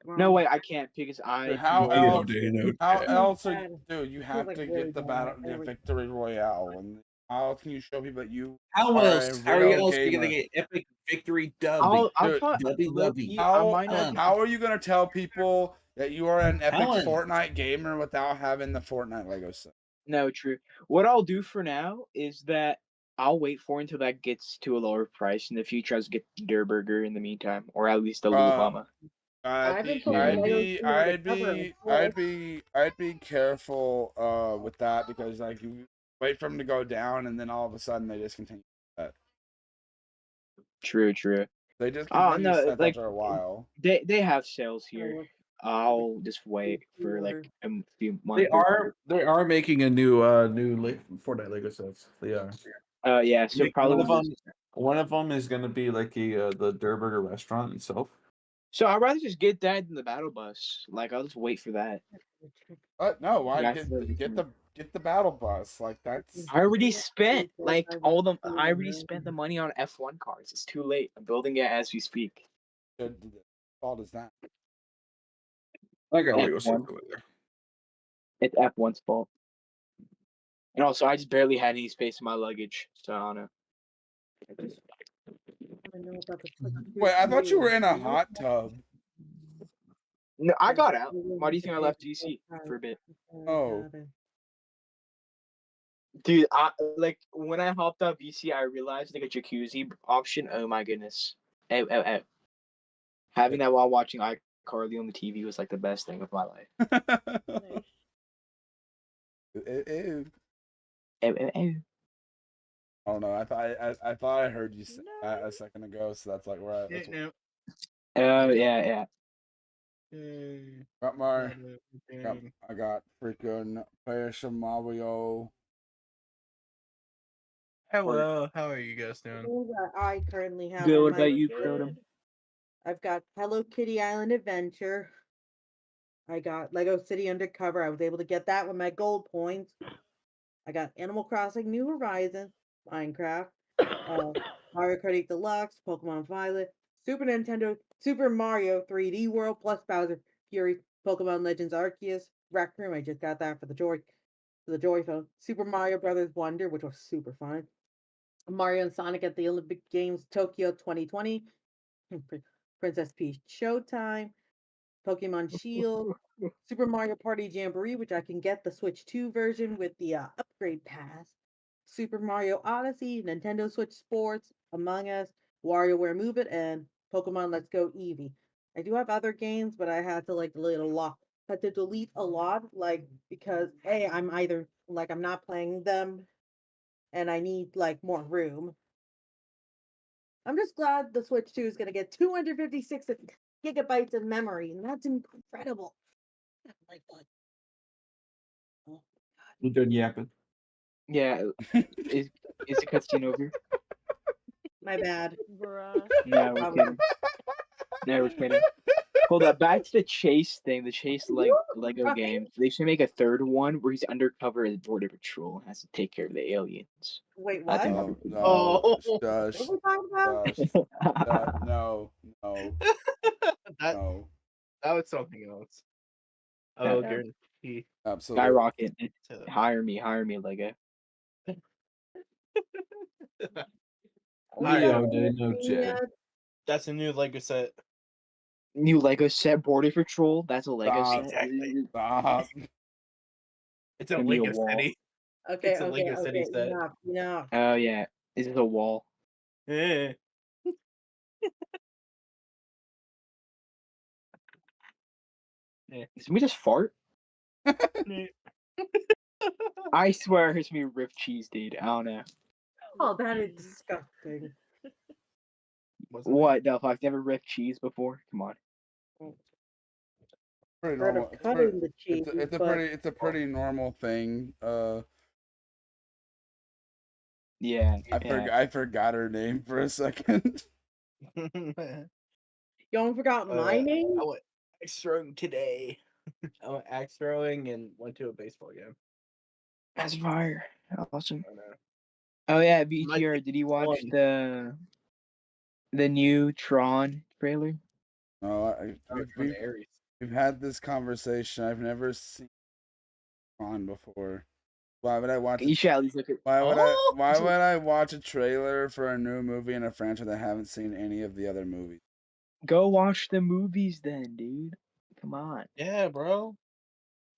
Whatever. No, wait, I can't because Dude, how else are you, dude? You have like to really get the bad. victory royale, and how can you show people that you How are else? a How are you real else gamer? gonna get epic victory dubby? I'll Dude, probably Dubby. How are you gonna tell people that you are an epic Helen. Fortnite gamer without having the Fortnite Lego set? No, true. What I'll do for now is that I'll wait for until that gets to a lower price. In the future, I'll just get Der Burger in the meantime, or at least a Lulubama. I'd be careful with that because like you wait for them to go down and then all of a sudden they just continue that. True. They just Oh continue no, set like after a while. they have sales here. I'll just wait for like a few months. They are making a new Fortnite Lego sets. They are. Yeah. So probably one of them is gonna be like the Der Burger restaurant itself. So I'd rather just get that than the Battle Bus. Like I'll just wait for that. No, why Yeah, get the battle bus? Like that's I already spent like all the. I already spent the money on F1 cars. It's too late. I'm building it as we speak. good fault is that? I got Lego F1. sets over there. It's F1's fault. And also, I just barely had any space in my luggage, so I don't know. Wait, I thought you were in a hot tub. No, I got out. Why do you think I left DC for a bit? Oh. Dude, like when I hopped off VC, I realized like a jacuzzi option. Oh my goodness! Ow. Having that while watching iCarly on the TV was like the best thing of my life. Nice. Ew. Ow. Oh no, I thought I heard you say that a second ago, so that's like where Yeah. Got I got freaking play some Mario. Hello, how are you guys doing? I currently have. Good. on What my about you, list. Crotum? I've got Hello Kitty Island Adventure. I got Lego City Undercover. I was able to get that with my gold points. I got Animal Crossing New Horizons, Minecraft, Mario Kart 8 Deluxe, Pokemon Violet, Super Nintendo, Super Mario 3D World plus Bowser Fury, Pokemon Legends Arceus, Rec Room. I just got that for the Joy phone. Super Mario Brothers Wonder, which was super fun. Mario and Sonic at the Olympic Games Tokyo 2020. Princess Peach Showtime. Pokemon Shield, Super Mario Party Jamboree, which I can get the Switch 2 version with the upgrade pass, Super Mario Odyssey, Nintendo Switch Sports, Among Us, WarioWare Move It, and Pokemon Let's Go Eevee. I do have other games, but I had to delete a lot, like because I'm either like I'm not playing them, and I need like more room. I'm just glad the Switch 2 is going to get 256 gigabytes of memory, and that's incredible. Like what? We're done yapping. Yeah, is the cutscene over? My bad. Bruh. No, we're kidding. No, we're kidding. Hold up, back to the chase thing. The chase Lego Right. game. They should make a third one where he's undercover as Border Patrol and has to take care of the aliens. Wait, I what? think Oh, that'd no, Oh. shush, What are we talking about? shush. No, that no, that was something else. I will guarantee. absolutely. Skyrocket. To... Hire me, Lego. Leo, did no J. That's a new Lego set. New Lego set, Border Patrol. That's a Lego Stop. set. Exactly. Stop. It's a Give me a Lego wall. City. Okay, It's a okay, Lego City okay, set. enough. Oh yeah, this is a wall. Eh. Did we just fart? I swear it's me ripped cheese, dude. I don't know. Oh, that is disgusting. Wasn't What? No, I've never ripped cheese before. Come on. Pretty Heard normal. of cutting the cheese, It's a but it's a pretty normal thing. Yeah. I forgot her name for a second. it? you almost forgot my name? I went axe throwing today. I went axe throwing and went to a baseball game. That's fire. Awesome. I know. Oh yeah, My VTR. Did you watch one. the new Tron trailer? No, Aries. we've had this conversation. I've never seen Tron before. Why would I watch? You should at least look at. Why would Oh! I watch a trailer for a new movie in a franchise that I haven't seen any of the other movies? Go watch the movies then, dude. Come on. Yeah, bro.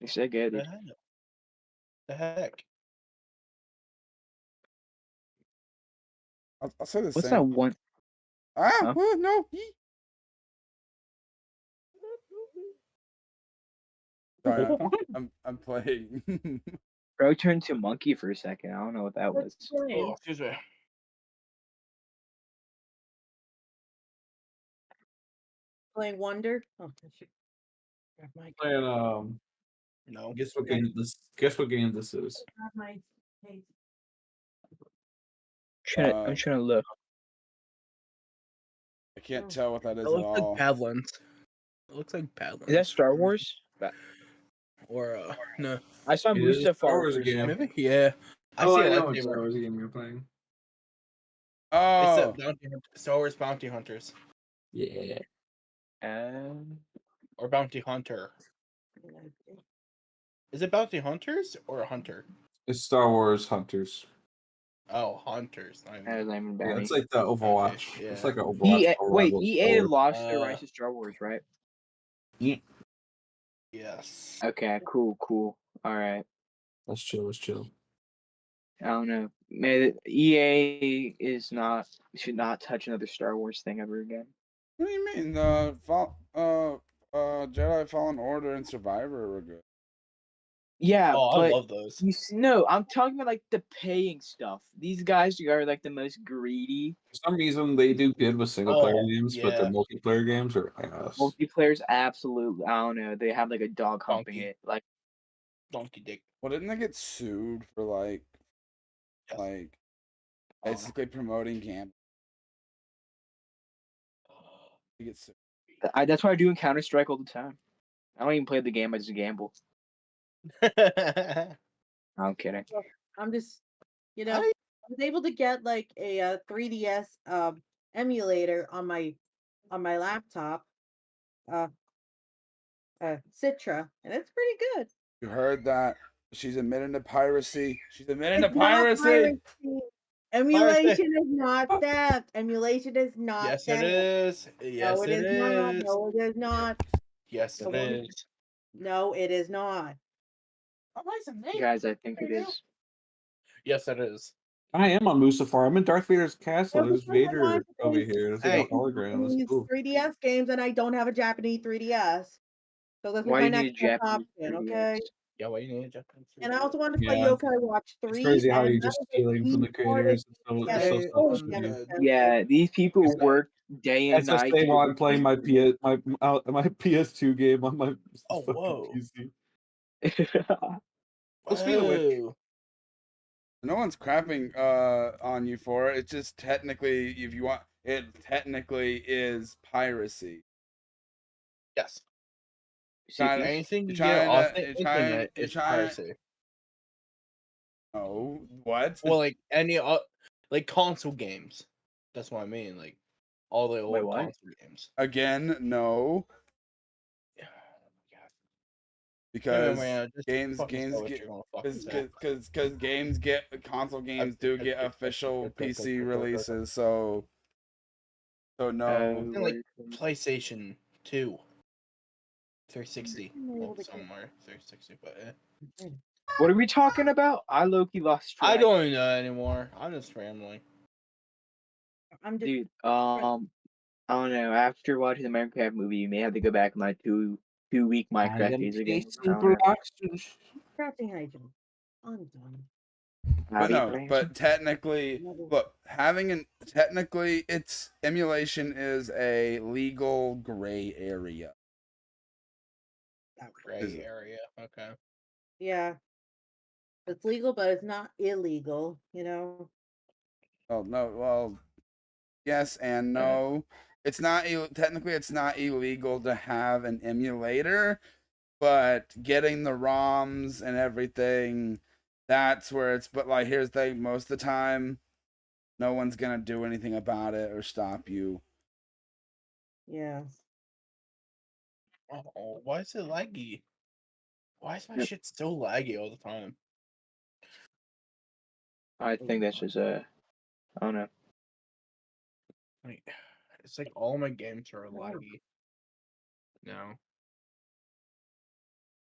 They're so good. The Dude. heck? The heck? I'll say the What's same. that one? Ah, Huh? oh, no. Sorry, I'm playing. Bro turned to monkey for a second. I don't know what that was. Oh, excuse me. Playing Wonder? Oh, I should grab my And No. guess what game this? Guess what game this is? grab my case. I'm trying to look. I can't tell what that is It at looks all. like Badlands. It looks like Badlands. Is that Star Wars? Or no. I saw It is a Star Mustafar Wars first. game. Maybe? Yeah. I Oh, see I a know what Star lightsaber. Wars game you're playing. Oh, It's Star Wars Bounty Hunters. Yeah. Or Bounty Hunter. Is it Bounty Hunters or a Hunter? It's Star Wars Hunters. Oh, Hunters. Yeah, it's like the Overwatch. Yeah. It's like an Overwatch. EA lost their rights to Star Wars, right? Yes. Okay, cool. All right. Let's chill. I don't know. EA should not touch another Star Wars thing ever again. what do you mean? Jedi Fallen Order and Survivor were good. Yeah, Oh, but I love those. no, I'm talking about like the paying stuff. These guys are like the most greedy. For some reason, they do good with single player games, but their yeah. multiplayer games are ass. Multiplayers, absolutely. I don't know. They have like a dog humping Donkey. it. Like Donkey Dick. Well, didn't they get sued for Yes. basically promoting gambling? They get sued. that's why I do in Counter-Strike all the time. I don't even play the game. I just gamble. I'm kidding. I'm just, I was able to get like a 3DS emulator on my laptop, Citra, and it's pretty good. You heard that? She's admitting to piracy. She's admitting to It's not piracy. piracy. Emulation is not theft. Emulation is not Yes, theft. it is. Yes, No, it is not. is. No, it is not. Yes, it is. No, it is not. Guys, I think it is. Yes, it is. I am on Mustafar. I'm in Darth Vader's castle. Yeah, There's because I Vader want to over play here. It's Hey. like a hologram. That's These cool. 3DS games, and I don't have a Japanese 3DS. So this is Why my do you need next a best Japanese option, 3DS? okay? Yeah, what you need to And I also wanted to play Yeah. Yokai Watch 3. It's crazy how and you're that just was a stealing from the key part of creators. It's so, yeah, it's so it's Hey, so selfish I'm of you. dead. Yeah, these people It's work day and It's the night. same to while I'm playing my complete- my PS2 game on my Oh, fucking whoa. PC. Well, speaking of which, Whoa. No one's crapping on you for it. It's just technically, if you want, it technically is piracy. yes, Trying to, anything you're you get trying off to, the you're trying, internet you're is trying. piracy. Oh, what? Well, like any like console games. That's what I mean. Like all the Wait, old what? console games. Again, no, Yeah. because Just games fucking say what get you're gonna fucking because say. games get console games do get official PC releases. So no. And like PlayStation 2, 360. Well, somewhere 360, but What are we talking about? I low-key lost track. I don't even know anymore. I'm just rambling. I'm just Dude, I don't know. After watching the Minecraft movie, you may have to go back to my two-week Minecraft days again. I don't know. crafting hygiene. I'm done. But Howdy, no, friends. but technically, look, technically, its emulation is a legal gray area. Gray area. Okay. Yeah. It's legal, but it's not illegal, you know? Oh no, well, yes and no. It's not technically it's not illegal to have an emulator, but getting the ROMs and everything, that's where it's. But like, here's the thing: most of the time, no one's gonna do anything about it or stop you. Yeah. Oh, why is it laggy? Why is my shit so laggy all the time? I think that's just I don't know. Like, it's like all my games are laggy. No.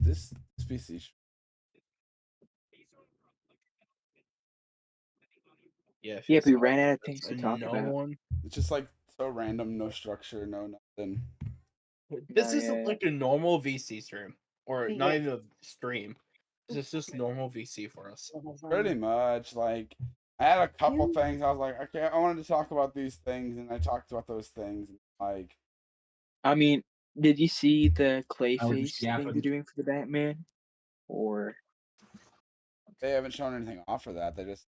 This PC. Yeah, if Yeah, it's we all ran out of this things to and talk no about. one. It's just like so random, no structure, no nothing. This Oh, isn't yeah. like a normal VC stream, or not Yeah. even a stream. This is just normal VC for us. Pretty much. Like, I had a couple things. I was like, okay, I wanted to talk about these things, and I talked about those things. Like, I mean, did you see the I was just Clayface thing yapping. they're doing for the Batman? Or they haven't shown anything off for that. They just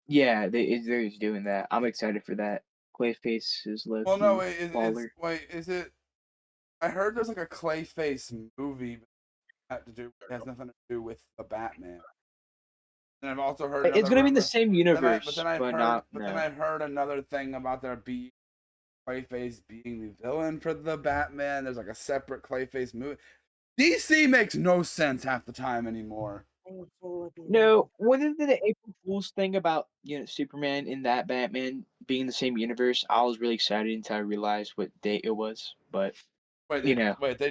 yeah, they're just doing that. I'm excited for that. Clayface is low well, key no, wait, baller. is it? I heard there's like a Clayface movie that has nothing to do with the Batman. And I've also heard It's another gonna be in the rumor. same universe, But then I've but heard, not. but No. then I've heard another thing about there being Clayface being the villain for the Batman. There's like a separate Clayface movie. DC makes no sense half the time anymore. No, wasn't it the April Fool's thing about Superman and that Batman being in the same universe? I was really excited until I realized what date it was. But Wait, they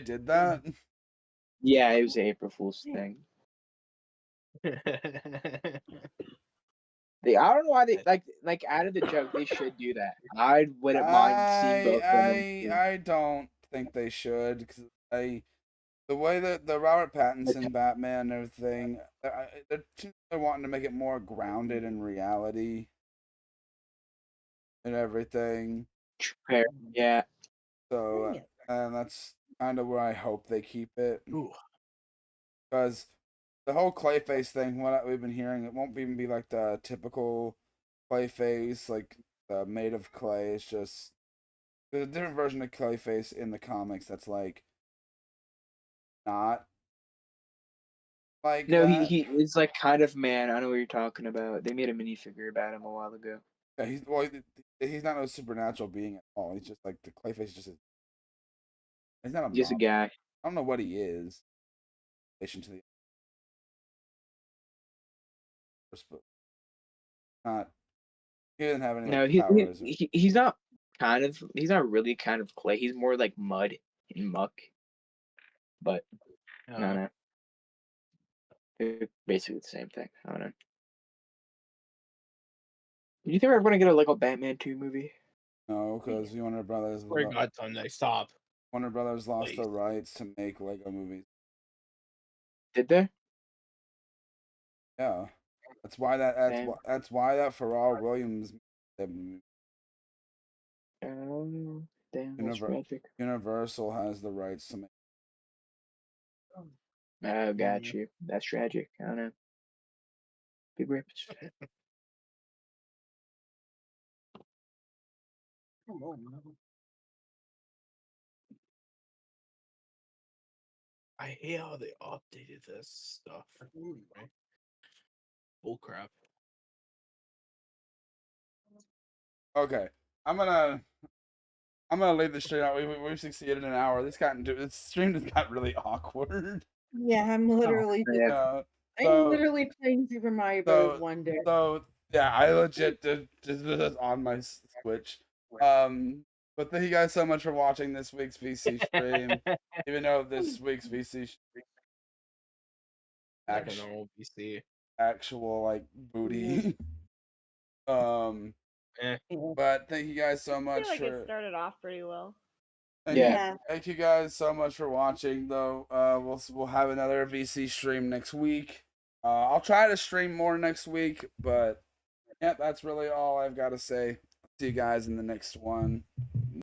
did that? yeah, it was the April Fool's thing. I don't know why they like out of the joke they should do that. I wouldn't mind seeing both of them. I don't think they should because the way that the Robert Pattinson Batman and everything, they're wanting to make it more grounded in reality and everything. Yeah. So, and that's kind of where I hope they keep it. Because the whole Clayface thing, what we've been hearing, it won't even be like the typical Clayface, like made of clay. It's just there's a different version of Clayface in the comics that's like not like No, that. he is like kind of man. I know what you're talking about. They made a minifigure about him a while ago. Yeah, he's not a supernatural being at all. He's just like the Clayface. He's not a Just a monster. guy. I don't know what he is. In relation to the not he doesn't have any No, powers. he's not he's not really kind of clay. He's more like mud and muck. But no. They're basically the same thing. I don't know. Do you think we're going to get a Lego Batman 2 movie? No, because Warner Brothers. Stop. Warner Brothers lost the rights to make Lego movies. Did they? Yeah, that's why that Pharrell Williams Oh, damn, that's Univer- tragic. Universal has the rights to make. Oh, got you. That's tragic. I don't know. Big rips. Come on, man. I hate how they updated this stuff. Right? Bullcrap. Okay, I'm gonna leave the stream out. We've succeeded in an hour. This stream just got really awkward. Yeah, I'm literally just, Yeah. I'm So literally playing Super Mario Bros. Wonder. so yeah, I legit did this on my Switch. But thank you guys so much for watching this week's VC stream. Even though this week's VC Like a normal PC. actual like booty. Eh. But thank you guys so I much feel like for it started off pretty well. Yeah. Thank you guys so much for watching. Though we'll have another VC stream next week. I'll try to stream more next week, but yeah, that's really all I've got to say. See you guys in the next one.